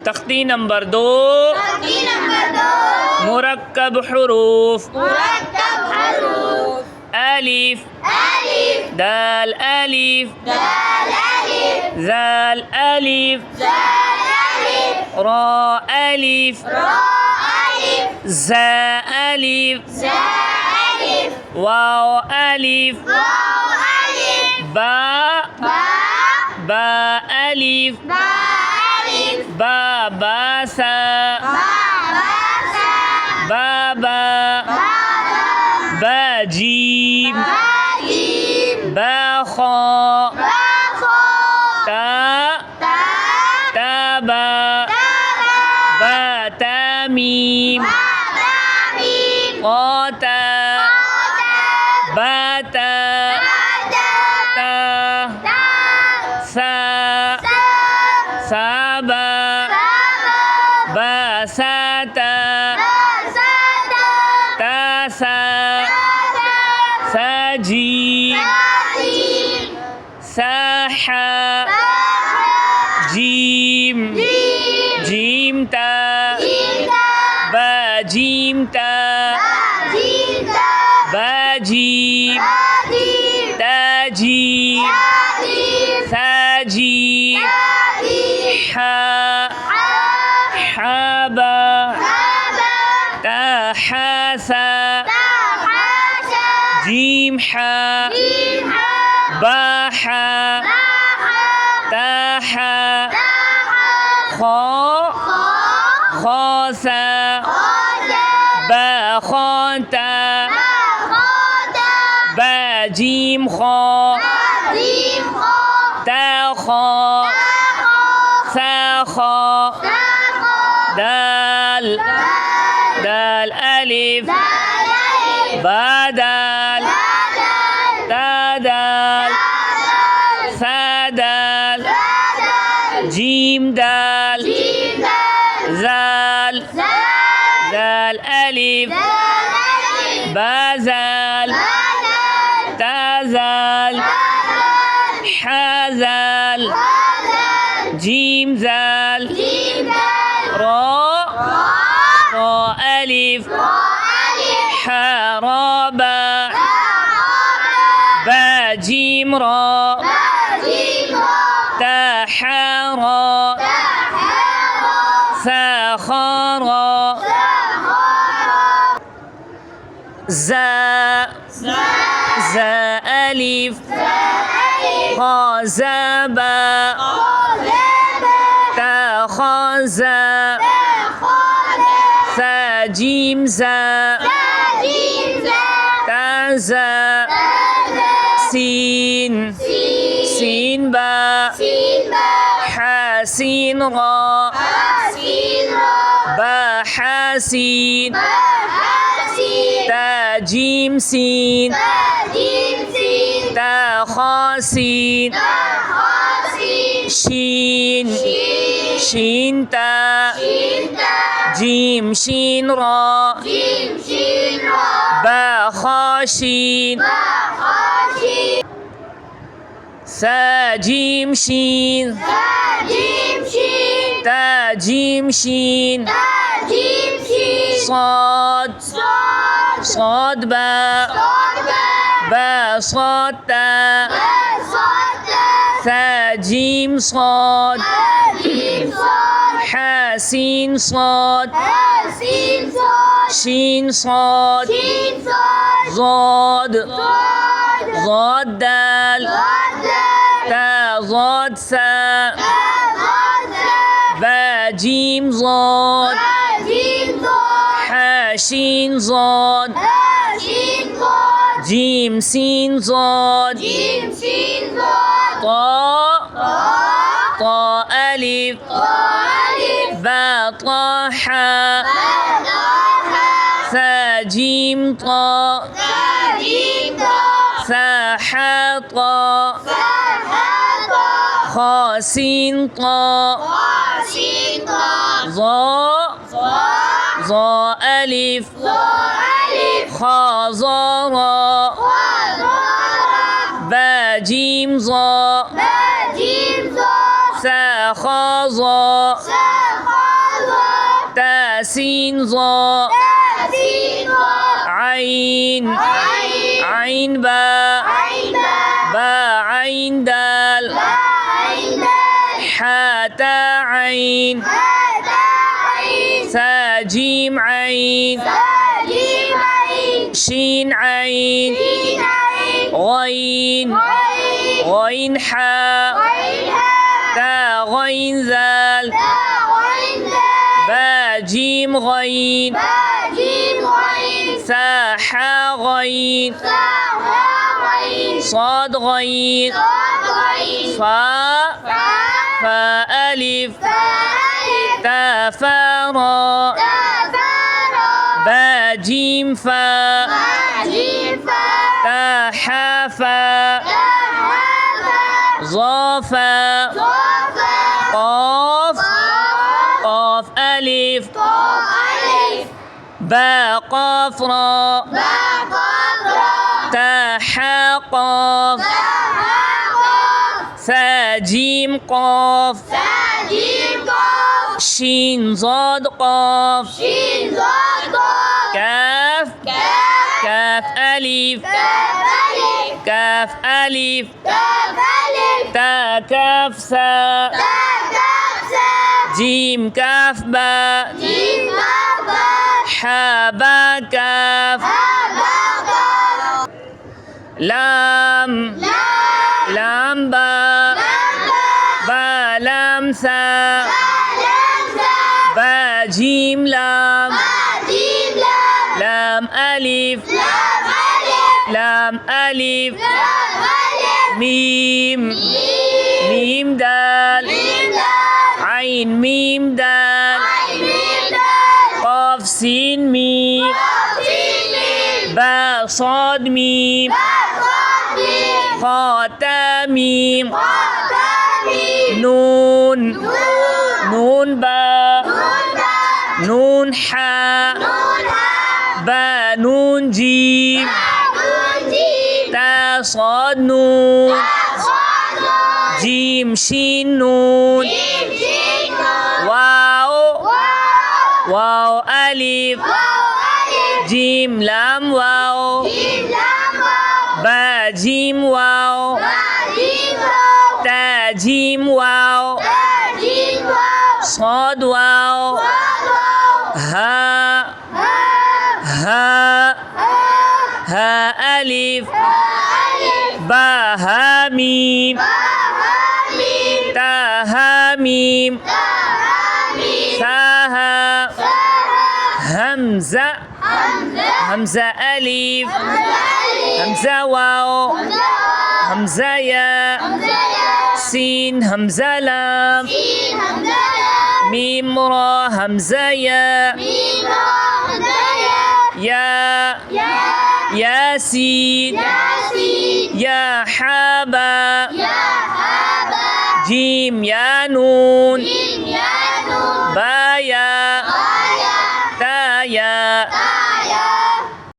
तख्ती नंबर 2 मुरक्कब हुरूफ अलिफ दाल अलिफ ज़ाल अलिफ रा अलिफ ज़ा अलिफ वाव अलिफ बा अलिफ बा सा बा जीम बा खा ता बा मीम ता ता सा बा साता तासा साजी साहा जीम जीमता बाजीमता बाजीम ताजी साजी हाबा ताहासा जीम हा बाहा ताहा खासा बाखाता बाजीम खा ताखा साखा दाल अलिफ बादाल तादाल सादाल जीम दाल ज़ाल अलिफ बाज़ाल ताज़ाल हाज़ाल जीम ज़ाल रा अलिफ हाराबा बाजीम रा ताहारा साखारा ज़ा अलिफ खाज़ाबा ताखाज़ा साजीम ज़ा ताज़ा सीन बा हासीन रा बाहासीन ताजीम सीन ताखासीन शीन ता जीम शीन रा बाखाशीन साजीम शीन ताजीम शीन صاد با صاد تا ثاجيم صاد حاسين صاد شين صاد ضاد دال تا ضاد سا باجيم ضاد حاشين ضاد جيم سين ضاد طا ألف با طاحا ثاجيم طا ساحطا خاسين طا ظا ألف خازارا باجيم ظا ساخازا سين ظا عين عين با عين دال حاتا عين ثا جيم عين شين عين غين غين حا تا غين ذال با جيم غين ثا حا غين صاد غين فا ألف تا فا را با جيم فا تا حا فا ظا فا قاف قاف ألف با قاف را تا حا قاف ثا جيم قاف شين ضاد قاف كاف كاف ألف كاف ألف تا كاف ثا جيم كاف با حا با كاف لام لام با با لام ثا با جيم لام لام ألف لام ألف ميم ميم دال عين ميم دال قاف سين ميم با صاد ميم خا تا ميم نون نون با نون حا با نون جيم تا صاد نون جيم شين نون واو واو ألف جيم لام واو با جيم واو تا جيم واو صاد واو ها ها ها ألف با ها ميم تا ها ميم ثا ها همزة همزة ألف همزة واو همزة يا سين همزة لام ميم را همزة يا ياسين يا حابا جيم يا نون با يا